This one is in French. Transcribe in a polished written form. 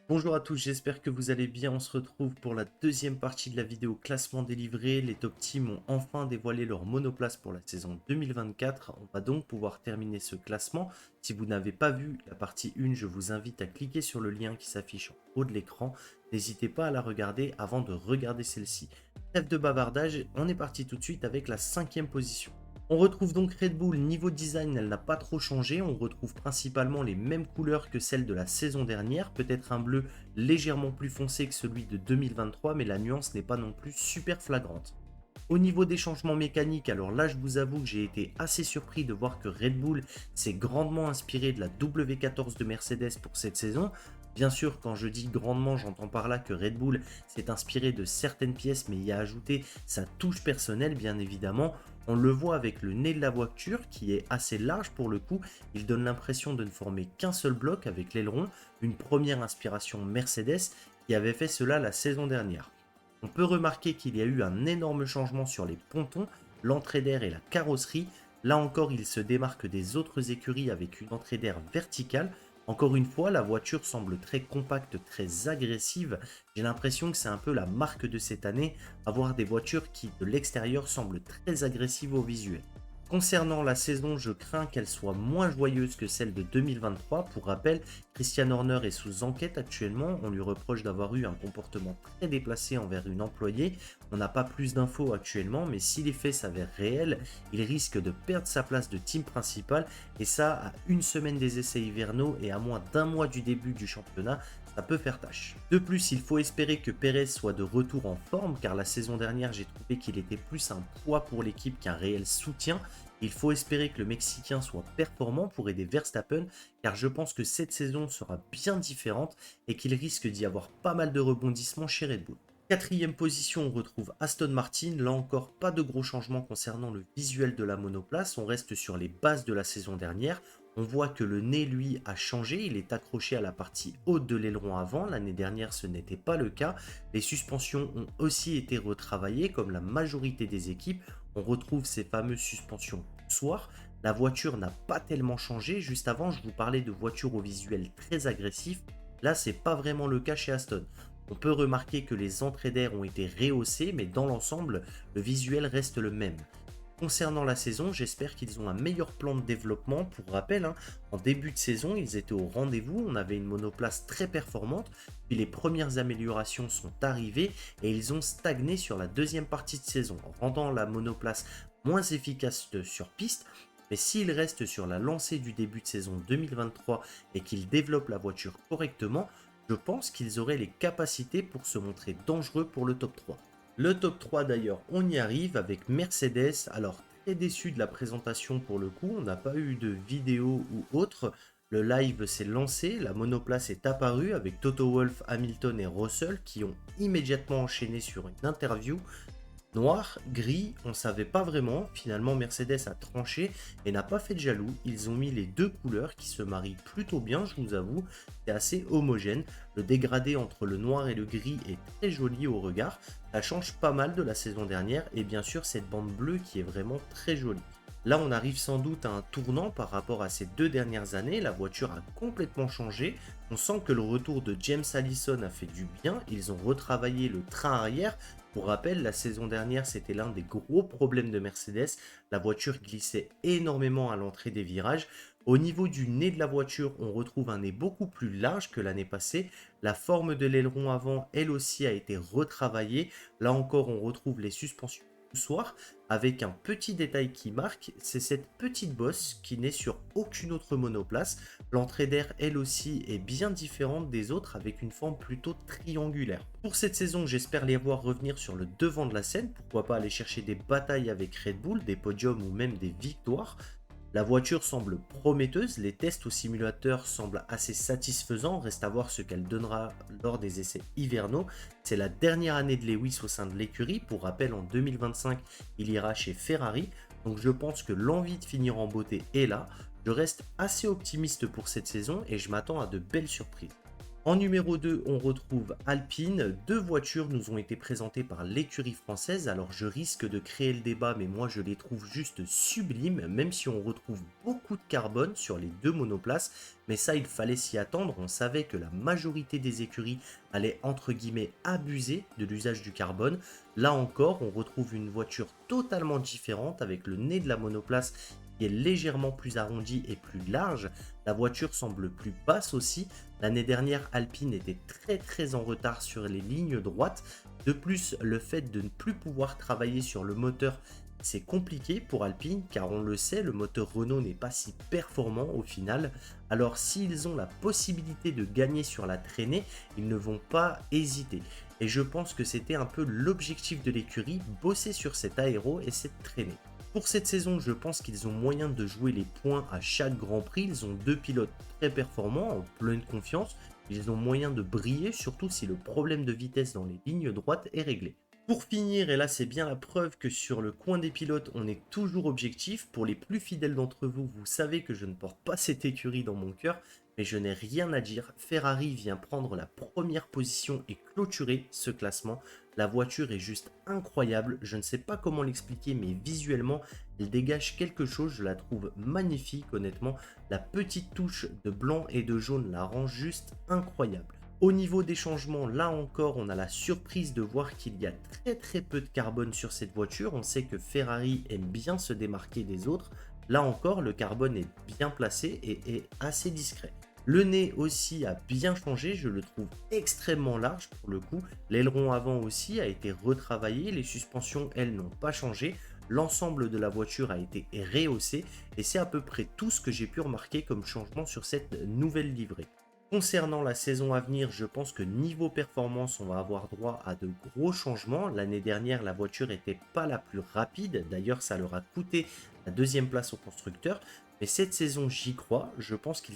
Bonjour à tous, j'espère que vous allez bien. On se retrouve pour la deuxième partie de la vidéo classement délivré. Les top teams ont enfin dévoilé leur monoplace pour la saison 2024. On va donc pouvoir terminer ce classement. Si vous n'avez pas vu la partie 1, je vous invite à cliquer sur le lien qui s'affiche en haut de l'écran. N'hésitez pas à la regarder avant de regarder celle-ci. Trêve de bavardage, on est parti tout de suite avec la cinquième position. On retrouve donc Red Bull, niveau design, elle n'a pas trop changé, on retrouve principalement les mêmes couleurs que celles de la saison dernière, peut-être un bleu légèrement plus foncé que celui de 2023, mais la nuance n'est pas non plus super flagrante. Au niveau des changements mécaniques, alors là je vous avoue que j'ai été assez surpris de voir que Red Bull s'est grandement inspiré de la W14 de Mercedes pour cette saison. Bien sûr, quand je dis grandement, j'entends par là que Red Bull s'est inspiré de certaines pièces, mais y a ajouté sa touche personnelle, bien évidemment. On le voit avec le nez de la voiture qui est assez large pour le coup. Il donne l'impression de ne former qu'un seul bloc avec l'aileron, une première inspiration Mercedes qui avait fait cela la saison dernière. On peut remarquer qu'il y a eu un énorme changement sur les pontons, l'entrée d'air et la carrosserie. Là encore, il se démarque des autres écuries avec une entrée d'air verticale. Encore une fois, la voiture semble très compacte, très agressive. J'ai l'impression que c'est un peu la marque de cette année, avoir des voitures qui de l'extérieur semblent très agressives au visuel. Concernant la saison, je crains qu'elle soit moins joyeuse que celle de 2023. Pour rappel, Christian Horner est sous enquête actuellement. On lui reproche d'avoir eu un comportement très déplacé envers une employée. On n'a pas plus d'infos actuellement, mais si les faits s'avèrent réels, il risque de perdre sa place de team principal. Et ça, à une semaine des essais hivernaux et à moins d'un mois du début du championnat, ça peut faire tâche. De plus, il faut espérer que Perez soit de retour en forme, car la saison dernière, j'ai trouvé qu'il était plus un poids pour l'équipe qu'un réel soutien. Il faut espérer que le Mexicain soit performant pour aider Verstappen, car je pense que cette saison sera bien différente et qu'il risque d'y avoir pas mal de rebondissements chez Red Bull. Quatrième position, on retrouve Aston Martin. Là encore, pas de gros changements concernant le visuel de la monoplace. On reste sur les bases de la saison dernière. On voit que le nez, lui, a changé. Il est accroché à la partie haute de l'aileron avant. L'année dernière, ce n'était pas le cas. Les suspensions ont aussi été retravaillées, comme la majorité des équipes. On retrouve ces fameuses suspensions poussoirs. La voiture n'a pas tellement changé. Juste avant, je vous parlais de voitures au visuel très agressif. Là, c'est pas vraiment le cas chez Aston. On peut remarquer que les entrées d'air ont été rehaussées, mais dans l'ensemble, le visuel reste le même. Concernant la saison, j'espère qu'ils ont un meilleur plan de développement. Pour rappel, en début de saison, ils étaient au rendez-vous, on avait une monoplace très performante, puis les premières améliorations sont arrivées et ils ont stagné sur la deuxième partie de saison, rendant la monoplace moins efficace sur piste. Mais s'ils restent sur la lancée du début de saison 2023 et qu'ils développent la voiture correctement, je pense qu'ils auraient les capacités pour se montrer dangereux pour le top 3. Le top 3 d'ailleurs, on y arrive avec Mercedes. Alors très déçu de la présentation pour le coup, on n'a pas eu de vidéo ou autre. Le live s'est lancé, la monoplace est apparue avec Toto Wolff, Hamilton et Russell qui ont immédiatement enchaîné sur une interview. Noir, gris, on ne savait pas vraiment. Finalement, Mercedes a tranché et n'a pas fait de jaloux. Ils ont mis les deux couleurs qui se marient plutôt bien, je vous avoue. C'est assez homogène. Le dégradé entre le noir et le gris est très joli au regard. Ça change pas mal de la saison dernière. Et bien sûr, cette bande bleue qui est vraiment très jolie. Là, on arrive sans doute à un tournant par rapport à ces deux dernières années. La voiture a complètement changé. On sent que le retour de James Allison a fait du bien. Ils ont retravaillé le train arrière. Pour rappel, la saison dernière, c'était l'un des gros problèmes de Mercedes. La voiture glissait énormément à l'entrée des virages. Au niveau du nez de la voiture, on retrouve un nez beaucoup plus large que l'année passée. La forme de l'aileron avant, elle aussi, a été retravaillée. Là encore, on retrouve les suspensions poussoirs avec un petit détail qui marque, c'est cette petite bosse qui n'est sur aucune autre monoplace. L'entrée d'air, elle aussi, est bien différente des autres avec une forme plutôt triangulaire. Pour cette saison, j'espère les voir revenir sur le devant de la scène. Pourquoi pas aller chercher des batailles avec Red Bull, des podiums ou même des victoires. La voiture semble prometteuse, les tests au simulateur semblent assez satisfaisants, reste à voir ce qu'elle donnera lors des essais hivernaux. C'est la dernière année de Lewis au sein de l'écurie, pour rappel en 2025 il ira chez Ferrari, donc je pense que l'envie de finir en beauté est là. Je reste assez optimiste pour cette saison et je m'attends à de belles surprises. En numéro 2, on retrouve Alpine. Deux voitures nous ont été présentées par l'écurie française. Alors je risque de créer le débat, mais moi je les trouve juste sublimes, même si on retrouve beaucoup de carbone sur les deux monoplaces. Mais ça, il fallait s'y attendre. On savait que la majorité des écuries allait entre guillemets abuser de l'usage du carbone. Là encore, on retrouve une voiture totalement différente avec le nez de la monoplace qui est légèrement plus arrondi et plus large. La voiture semble plus basse aussi. L'année dernière, Alpine était très en retard sur les lignes droites. De plus, le fait de ne plus pouvoir travailler sur le moteur, c'est compliqué pour Alpine car on le sait, le moteur Renault n'est pas si performant au final. Alors s'ils ont la possibilité de gagner sur la traînée, ils ne vont pas hésiter. Et je pense que c'était un peu l'objectif de l'écurie, bosser sur cet aéro et cette traînée. Pour cette saison, je pense qu'ils ont moyen de jouer les points à chaque Grand Prix. Ils ont deux pilotes très performants, en pleine confiance. Ils ont moyen de briller, surtout si le problème de vitesse dans les lignes droites est réglé. Pour finir, et là c'est bien la preuve que sur le coin des pilotes, on est toujours objectif. Pour les plus fidèles d'entre vous, vous savez que je ne porte pas cette écurie dans mon cœur, mais je n'ai rien à dire. Ferrari vient prendre la première position et clôturer ce classement. La voiture est juste incroyable, je ne sais pas comment l'expliquer, mais visuellement, elle dégage quelque chose, je la trouve magnifique honnêtement. La petite touche de blanc et de jaune la rend juste incroyable. Au niveau des changements, là encore, on a la surprise de voir qu'il y a très peu de carbone sur cette voiture. On sait que Ferrari aime bien se démarquer des autres. Là encore, le carbone est bien placé et est assez discret. Le nez aussi a bien changé, je le trouve extrêmement large pour le coup. L'aileron avant aussi a été retravaillé, les suspensions elles n'ont pas changé. L'ensemble de la voiture a été rehaussé et c'est à peu près tout ce que j'ai pu remarquer comme changement sur cette nouvelle livrée. Concernant la saison à venir, je pense que niveau performance, on va avoir droit à de gros changements. L'année dernière, la voiture n'était pas la plus rapide. D'ailleurs, ça leur a coûté la deuxième place au constructeur. Mais cette saison, j'y crois. Je pense qu'ils